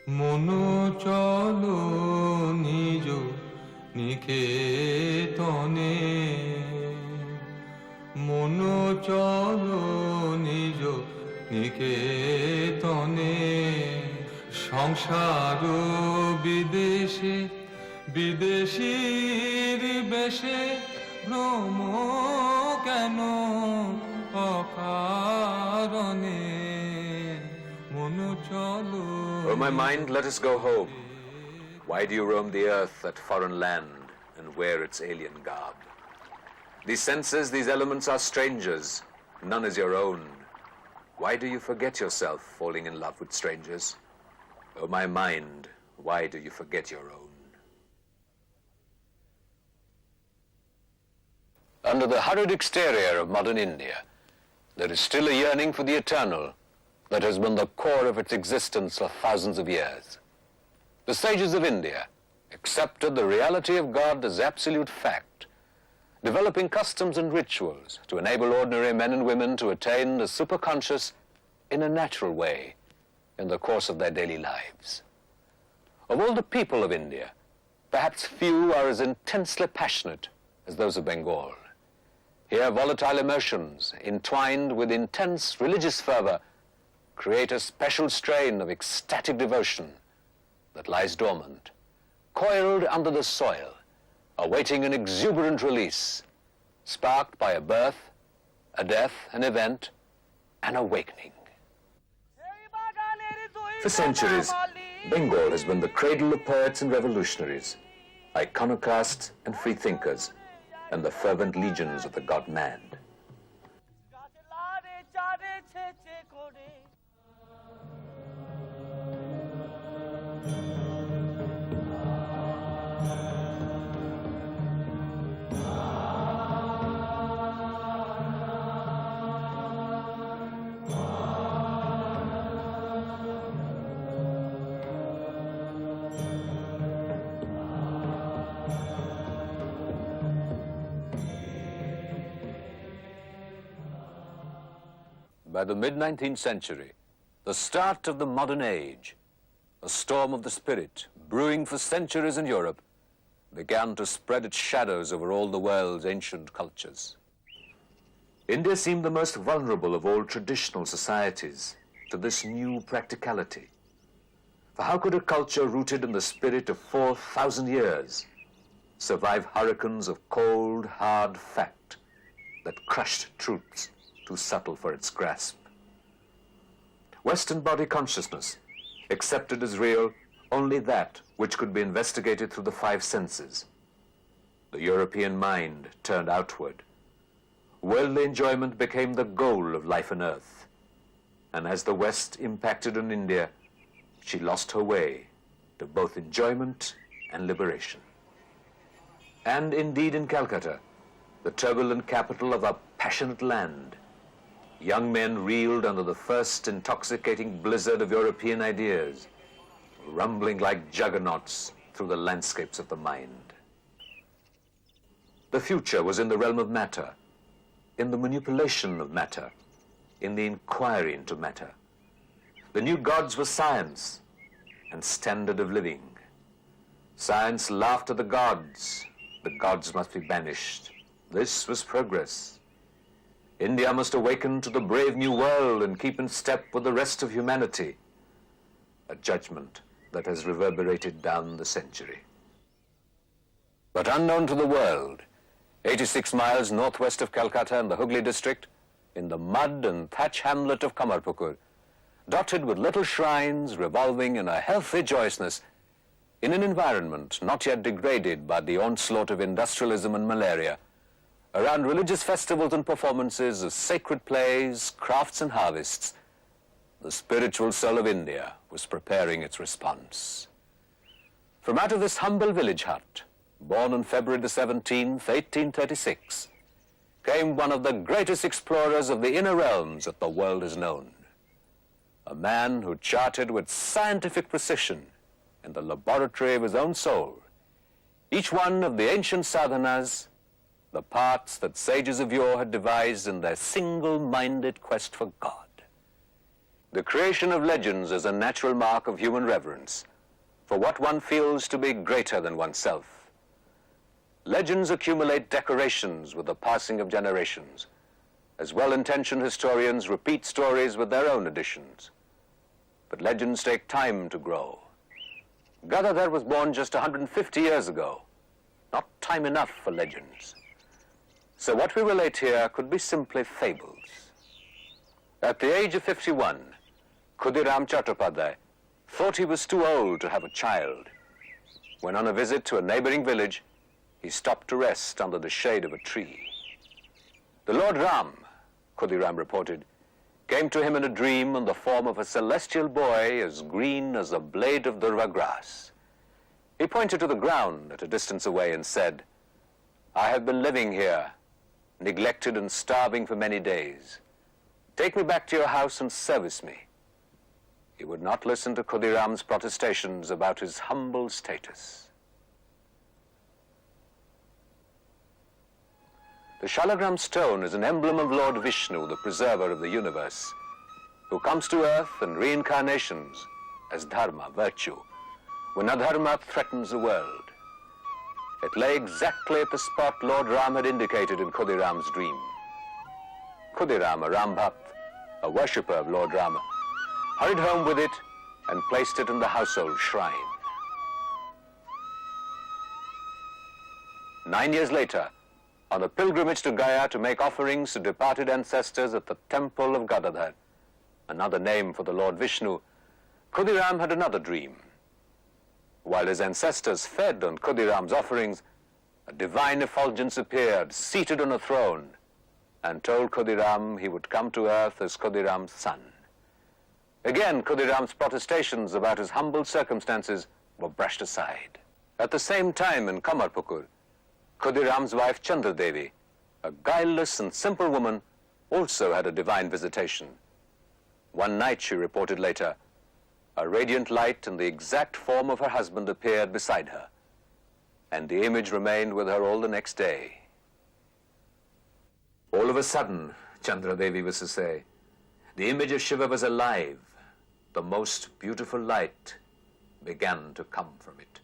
মনো চলো নিজ নিকেতনে মনো চলো নিজ নিকেতনে সংসার বিদেশে বিদেশীর বেশে ভ্রম কেন অকারণে মনো চলো Oh, my mind, let us go home. Why do you roam the earth, that foreign land, and wear its alien garb? These senses, these elements are strangers. None is your own. Why do you forget yourself, falling in love with strangers? Oh, my mind, why do you forget your own? Under the hurried exterior of modern India, there is still a yearning for the eternal that has been the core of its existence for thousands of years. The sages of India accepted the reality of God as absolute fact, developing customs and rituals to enable ordinary men and women to attain the superconscious in a natural way in the course of their daily lives. Of all the people of India, perhaps few are as intensely passionate as those of Bengal. Here, volatile emotions, entwined with intense religious fervor, create a special strain of ecstatic devotion that lies dormant, coiled under the soil, awaiting an exuberant release, sparked by a birth, a death, an event, an awakening. For centuries, Bengal has been the cradle of poets and revolutionaries, iconoclasts and freethinkers, and the fervent legions of the God-man. By the mid-19th century, the start of the modern age, a storm of the spirit brewing for centuries in Europe, began to spread its shadows over all the world's ancient cultures. India seemed the most vulnerable of all traditional societies to this new practicality. For how could a culture rooted in the spirit of 4,000 years survive hurricanes of cold, hard fact that crushed truths too subtle for its grasp? Western body consciousness accepted as real only that which could be investigated through the five senses. The European mind turned outward. Worldly enjoyment became the goal of life on earth. And as the West impacted on India, she lost her way to both enjoyment and liberation. And indeed in Calcutta, the turbulent capital of a passionate land, young men reeled under the first intoxicating blizzard of European ideas, rumbling like juggernauts through the landscapes of the mind. The future was in the realm of matter, in the manipulation of matter, in the inquiry into matter. The new gods were science and standard of living. Science laughed at the gods must be banished. This was progress. India must awaken to the brave new world and keep in step with the rest of humanity, a judgment that has reverberated down the century. But unknown to the world, 86 miles northwest of Calcutta in the Hooghly district, in the mud and thatch hamlet of Kamarpukur, dotted with little shrines revolving in a healthy joyousness, in an environment not yet degraded by the onslaught of industrialism and malaria, around religious festivals and performances of sacred plays, crafts and harvests, the spiritual soul of India was preparing its response. From out of this humble village hut, born on February the 17th, 1836, came one of the greatest explorers of the inner realms that the world has known. A man who charted with scientific precision in the laboratory of his own soul each one of the ancient sadhanas, the paths that sages of yore had devised in their single-minded quest for God. The creation of legends is a natural mark of human reverence for what one feels to be greater than oneself. Legends accumulate decorations with the passing of generations, as well-intentioned historians repeat stories with their own additions. But legends take time to grow. Gadadhar was born just 150 years ago, not time enough for legends. So what we relate here could be simply fables. At the age of 51, Khudiram Chattopadhyay thought he was too old to have a child. When on a visit to a neighboring village, he stopped to rest under the shade of a tree. The Lord Ram, Khudiram reported, came to him in a dream in the form of a celestial boy as green as a blade of durva grass. He pointed to the ground at a distance away and said, "I have been living here, neglected and starving for many days. Take me back to your house and service me." He would not listen to Khudiram's protestations about his humble status. The Shalagram stone is an emblem of Lord Vishnu, the preserver of the universe, who comes to earth in reincarnations as dharma, virtue, when adharma threatens the world. It lay exactly at the spot Lord Ram had indicated in Khudiram's dream. Khudiram, a Ram Bhakt, a worshipper of Lord Rama, hurried home with it and placed it in the household shrine. 9 years later, on a pilgrimage to Gaya to make offerings to departed ancestors at the temple of Gadadhar, another name for the Lord Vishnu, Khudiram had another dream. While his ancestors fed on Khudiram's offerings, a divine effulgence appeared, seated on a throne, and told Khudiram he would come to earth as Khudiram's son. Again, Khudiram's protestations about his humble circumstances were brushed aside. At the same time in Kamarpukur, Khudiram's wife Chandradevi, a guileless and simple woman, also had a divine visitation. One night, she reported later, a radiant light in the exact form of her husband appeared beside her, and the image remained with her all the next day. All of a sudden, Chandradevi was to say, the image of Shiva was alive. The most beautiful light began to come from it.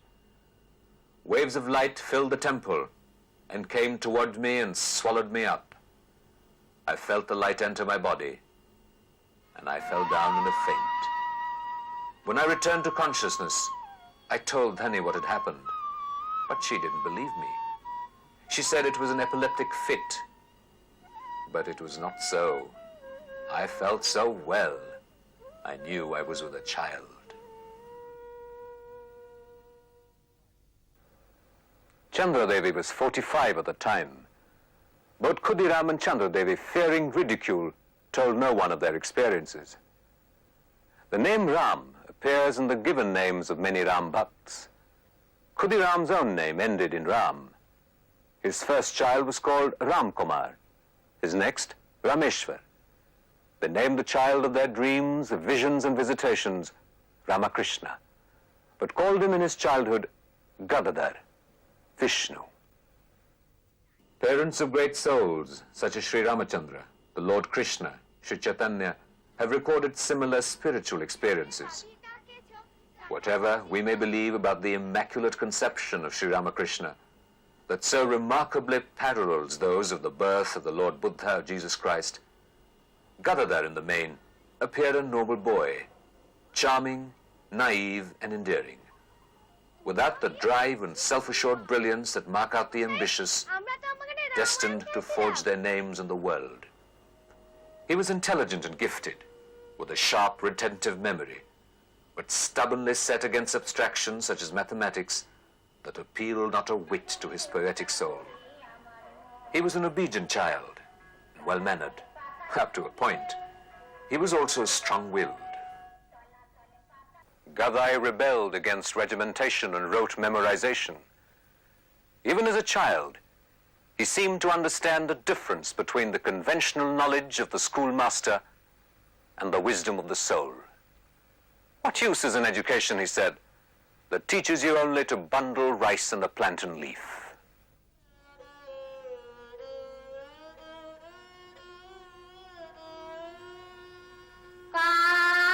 Waves of light filled the temple and came toward me and swallowed me up. I felt the light enter my body, and I fell down in a faint. When I returned to consciousness, I told Dhani what had happened, but she didn't believe me. She said it was an epileptic fit, but it was not so. I felt so well, I knew I was with a child. Chandradevi was 45 at the time. Both Khudiram and Chandradevi, fearing ridicule, told no one of their experiences. The name Ram appears in the given names of many Ram Bhakts. Khudiram's own name ended in Ram. His first child was called Ram Kumar, his next Rameshwar. They named the child of their dreams, visions and visitations Ramakrishna, but called him in his childhood Gadadhar, Vishnu. Parents of great souls such as Sri Ramachandra, the Lord Krishna, Sri Chaitanya have recorded similar spiritual experiences. Whatever we may believe about the immaculate conception of Sri Ramakrishna, that so remarkably parallels those of the birth of the Lord Buddha, Jesus Christ, Gadadhar in the main appeared a noble boy, charming, naive and endearing, without the drive and self-assured brilliance that mark out the ambitious, destined to forge their names in the world. He was intelligent and gifted, with a sharp, retentive memory, but stubbornly set against abstractions such as mathematics that appealed not a whit to his poetic soul. He was an obedient child, and well-mannered, up to a point. He was also strong-willed. Gadai rebelled against regimentation and rote memorization. Even as a child, he seemed to understand the difference between the conventional knowledge of the schoolmaster and the wisdom of the soul. What use is an education, he said, that teaches you only to bundle rice in a plantain leaf? Ka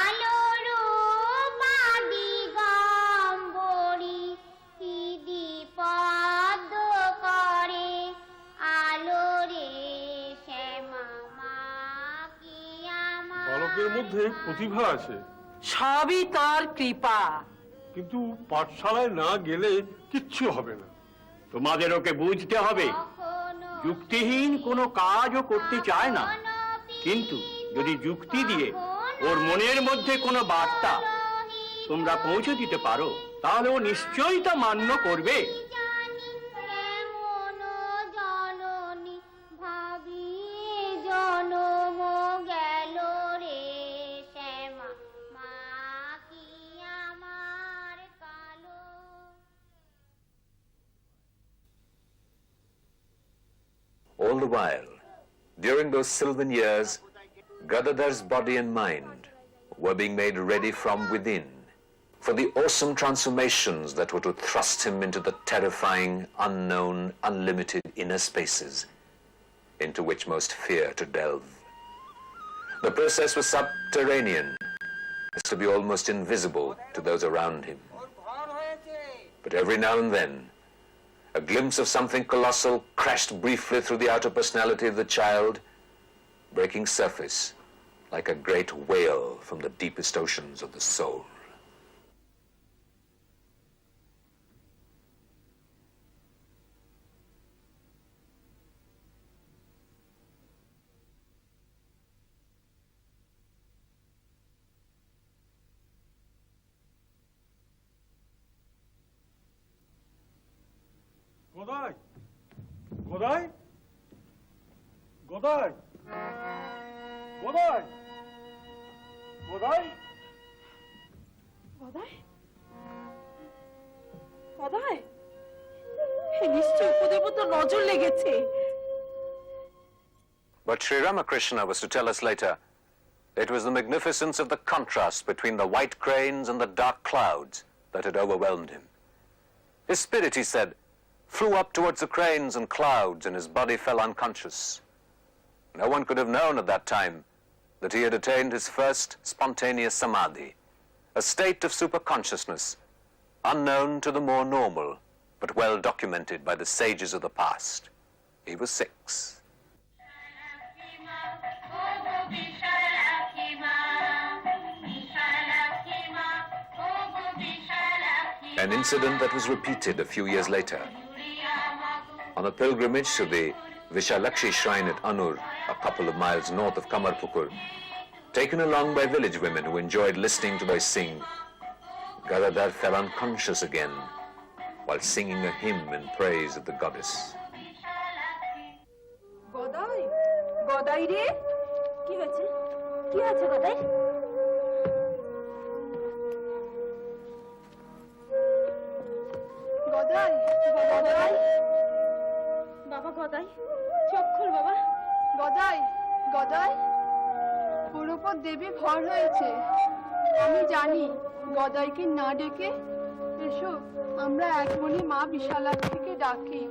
মধ্যে প্রতিভা আছে, সবই তোর কৃপা। কিন্তু পাঠশালায় না গেলে কিচ্ছু হবে না। তোমাদের ওকে বুঝতে হবে, যুক্তিহীন কোনো কাজও করতে চায় না, কিন্তু যদি যুক্তি দিয়ে ওর মনের মধ্যে কোনো বার্তা তোমরা পৌঁছে দিতে পারো, তাহলে ও নিশ্চয়ই তা মান্য করবে। All the while, during those sylvan years, Gadadar's body and mind were being made ready from within for the awesome transformations that were to thrust him into the terrifying, unknown, unlimited inner spaces into which most fear to delve. The process was subterranean, as to be almost invisible to those around him. But every now and then, a glimpse of something colossal crashed briefly through the outer personality of the child, breaking surface like a great whale from the deepest oceans of the soul. Gadai, Gadai, Gadai, Gadai, Gadai, Gadai, Gadai, নিশ্চয় ওদের মতো নজর লেগেছে। But Sri Ramakrishna was to tell us later, it was the magnificence of the contrast between the white cranes and the dark clouds that had overwhelmed him. His spirit, he said, flew up towards the cranes and clouds, and his body fell unconscious. No one could have known at that time that he had attained his first spontaneous samadhi, a state of superconsciousness, unknown to the more normal, but well documented by the sages of the past. He was 6. An incident that was repeated a few years later. On a pilgrimage to the Vishalakshi shrine at Anur, a couple of miles north of Kamarpukur, taken along by village women who enjoyed listening to them sing, Gadadhar fell unconscious again while singing a hymn in praise of the goddess. Gadai, Gadai রে, কি হয়েছে? কি হয়েছে গদাই? গদাই, গদাই, বাবা গদাই, চোখ খোল বাবা। গদাই, গদাই, ওর উপর দেবী ভর হয়েছে। আমি জানি গদাইকে না ডেকে এসো, আমরা এক মনে মা বিশালাক্ষীকে ডাকি।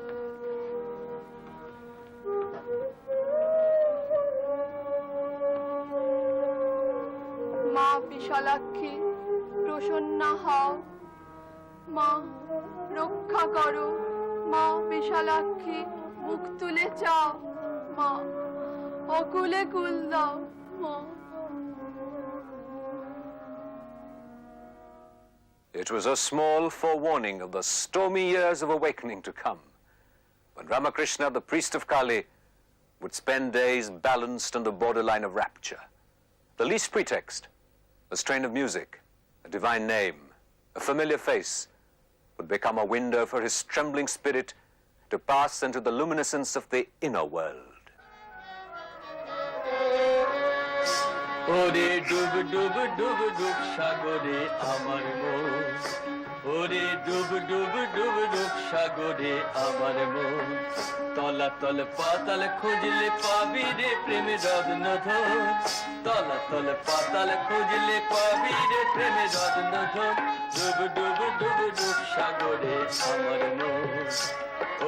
মা বিশালাক্ষী, প্রসন্না হও, মা রক্ষা করো, মা বিশালাক্ষী মুখ তুলে চাও, মা অকুলে কুল দাও, মা। It was a small forewarning of the stormy years of awakening to come, when Ramakrishna, the priest of Kali, would spend days balanced on the borderline of rapture. The least pretext, a strain of music, a divine name, a familiar face, would become a window for his trembling spirit to pass into the luminescence of the inner world. ওরে ডুব ডুব ডুব ডুব সাগরে আমার মন, ওরে ডুব ডুব ডুব ডুব সাগরে আমার মন, তলাতল পাতাল খুঁজলে পাবি রে প্রেমে রত্নধন, তলাতল পাতাল খুঁজলে পাবি রে প্রেমে রত্নধন, ডুব ডুব ডুব ডুব সাগরে আমার মন,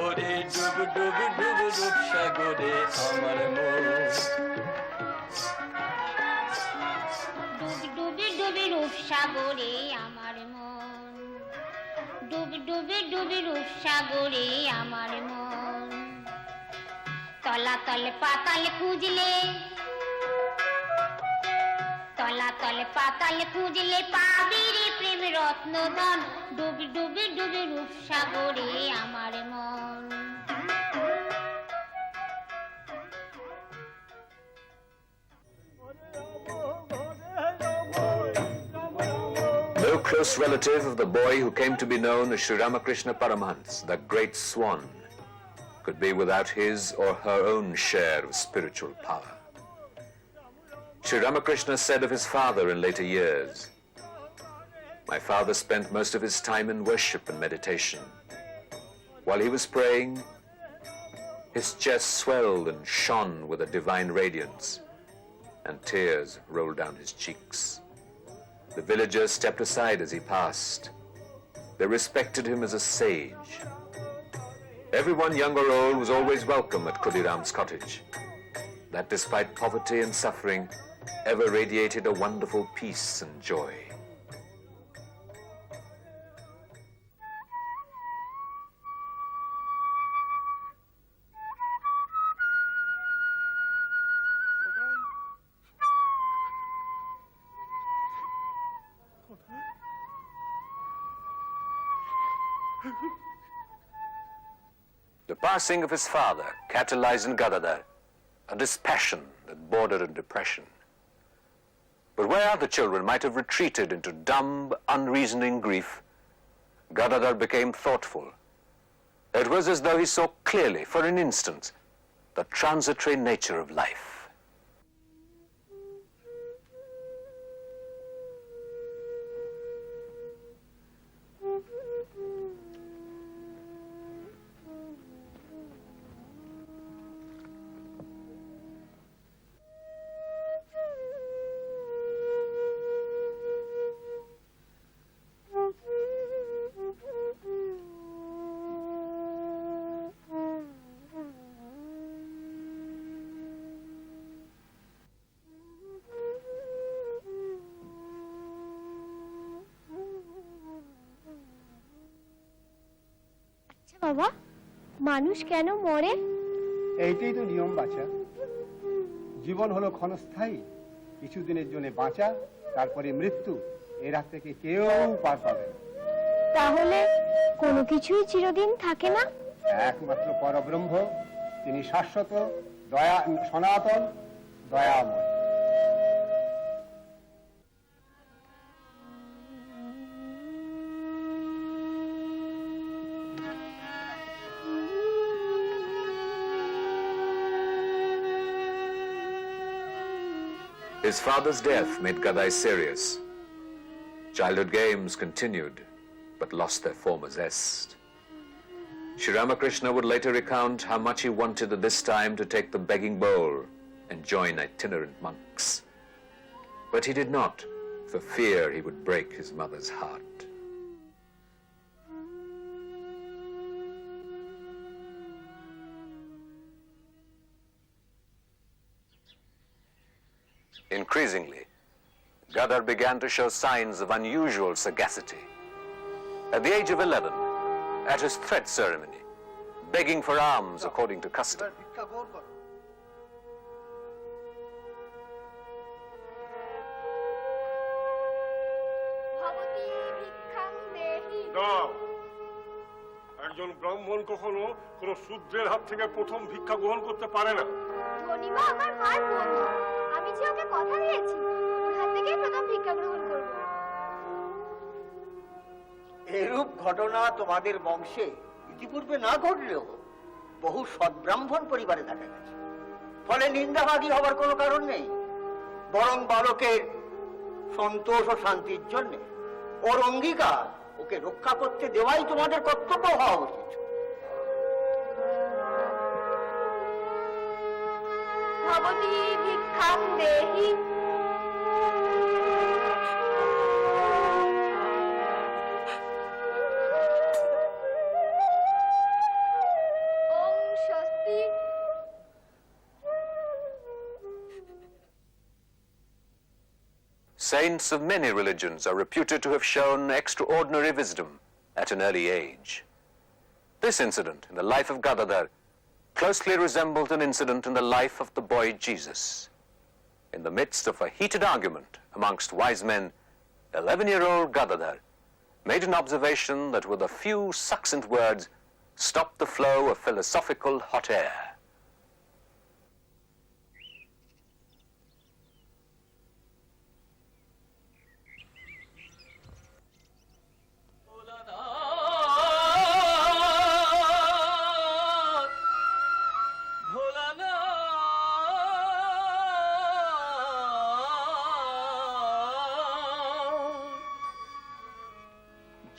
ওরে ডুব ডুব ডুব ডুব সাগরে আমার মন। সাগরে আমার মন, ডুব ডুবে ডুবে রূপ সাগরে আমার মন, তলাতল পাতাল খুঁজলে, তলাতল তলে পাতাল খুঁজলে পাবি রে প্রেম রত্নধন ডুবি ডুবি ডুবি রূপসাগরে আমার মন No close relative of the boy who came to be known as Sri Ramakrishna Paramhans, the Great Swan, could be without his or her own share of spiritual power. Sri Ramakrishna said of his father in later years, "My father spent most of his time in worship and meditation. While he was praying, his chest swelled and shone with a divine radiance, and tears rolled down his cheeks. The villagers stepped aside as he passed. They respected him as a sage. Everyone, young or old, was always welcome at Khudiram's cottage. That, despite poverty and suffering, ever radiated a wonderful peace and joy." The passing of his father catalyzed in Gadadhar a dispassion that bordered on depression. But where other children might have retreated into dumb, unreasoning grief, Gadadhar became thoughtful. It was as though he saw clearly, for an instant, the transitory nature of life. বাবা, মানুষ কেন মরে? এইটাই তো নিয়ম বাঁচা। জীবন হলো ক্ষণস্থায়ী, কিছুদিনের জন্য বাঁচা, তারপরে মৃত্যু। এর হাত থেকে কেউ পার পাবে না। তাহলে কোনো কিছুই চিরদিন থাকে না? একমাত্র পরব্রহ্ম, তিনি শাশ্বত, দয়া, সনাতন, দয়াময়। His father's death made Gadai serious. Childhood games continued, but lost their former zest. Sri Ramakrishna would later recount how much he wanted at this time to take the begging bowl and join itinerant monks. But he did not, for fear he would break his mother's heart. Increasingly, Gadar began to show signs of unusual sagacity. At the age of 11, at his threat ceremony, begging for alms according to custom, দাও। একজন ব্রাহ্মণ কখনো কোন শূদ্রের হাত থেকে প্রথম ভিক্ষা গ্রহণ করতে পারে না। ধনিমা আমার মার বন্ধু, আমি যে ওকে কথা দিয়েছি ওর হাত থেকেই প্রথম ভিক্ষা গ্রহণ করব। এরূপ ঘটনা তোমাদের বংশে ইতিপূর্বে না ঘটলেও বহু সদ্ব্রাহ্মণ পরিবারে দেখা গেছে। ফলে নিন্দাবাদী হবার কোনো কারণ নেই, বরং বালকের সন্তোষ ও শান্তির জন্য ওর অঙ্গীকার ওকে রক্ষা করতে দেওয়াই তোমাদের কর্তব্য হওয়া উচিত। ভবতী ভিক্ষাং দেহি। ওম স্বস্তি। saints of many religions are reputed to have shown extraordinary wisdom at an early age. This incident in the life of Gadadhar closely resembled an incident in the life of the boy Jesus. in the midst of a heated argument amongst wise men, 11-year-old Gadadhar made an observation that with a few succinct words stopped the flow of philosophical hot air.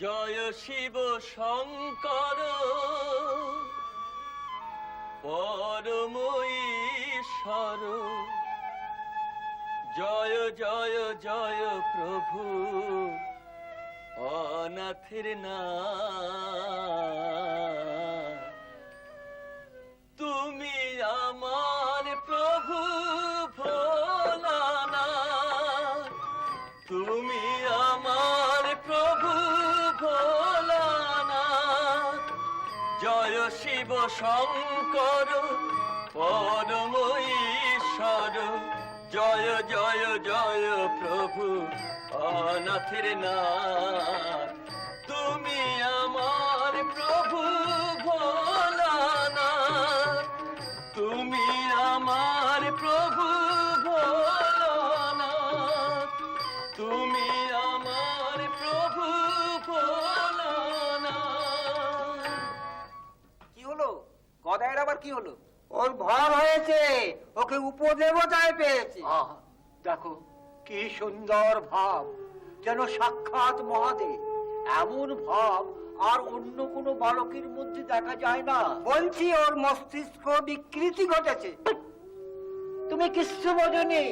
জয় শিব শঙ্কর পরম ঈশ্বর, জয় জয় জয় প্রভু অনাথের নাথ। তুমি আমার প্রভু ভোলানাথ, তুমি আমার প্রভু ভোলানাথ। জয় শিব শঙ্কর পরম ঈশ্বর, জয় জয় জয় প্রভু অনাথের নাথ। তুমি আমার প্রভু ভোলানাথ, তুমি আমার প্রভু ভোলানাথ, তুমি আমার প্রভু ভোলানাথ। কি হলো? গদাইয়ের আবার কি হলো? ওর ভর হয়েছে, ওকে উপদেবতায় পেয়েছে। দেখো কি সুন্দর ভাব, যেন সাক্ষাৎ মহাদেব। এমন ভাব আর অন্য কোনো বালকের মধ্যে দেখা যায় না। বলছি ওর মস্তিষ্ক বিকৃতি ঘটেছে। তুমি কিচ্ছু বোঝনি।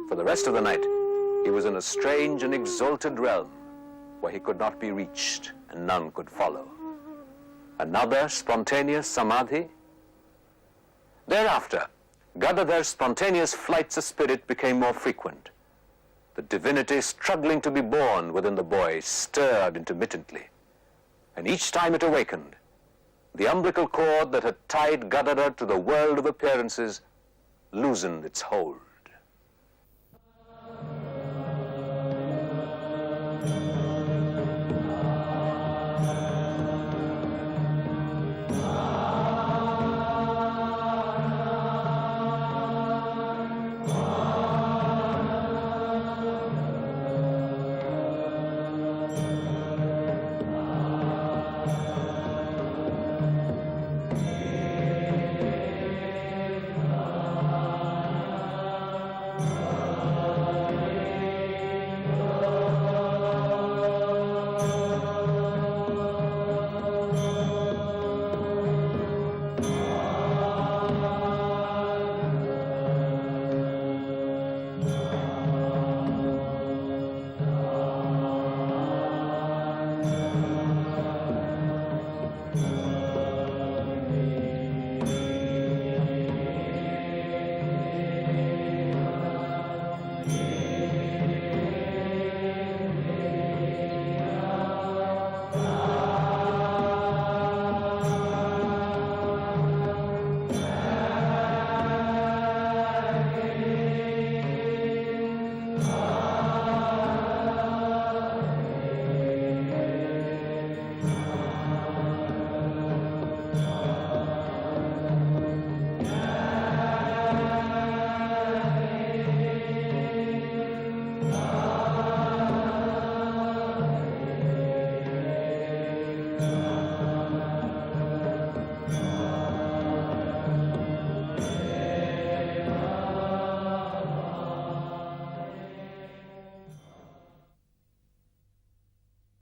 For the rest of the night, he was in a strange and exalted realm where he could not be reached and none could follow. Another spontaneous samadhi. Thereafter, Gadadhar's spontaneous flights of spirit became more frequent. The divinity struggling to be born within the boy stirred intermittently, and each time it awakened, the umbilical cord that had tied Gadadhar to the world of appearances loosened its hold.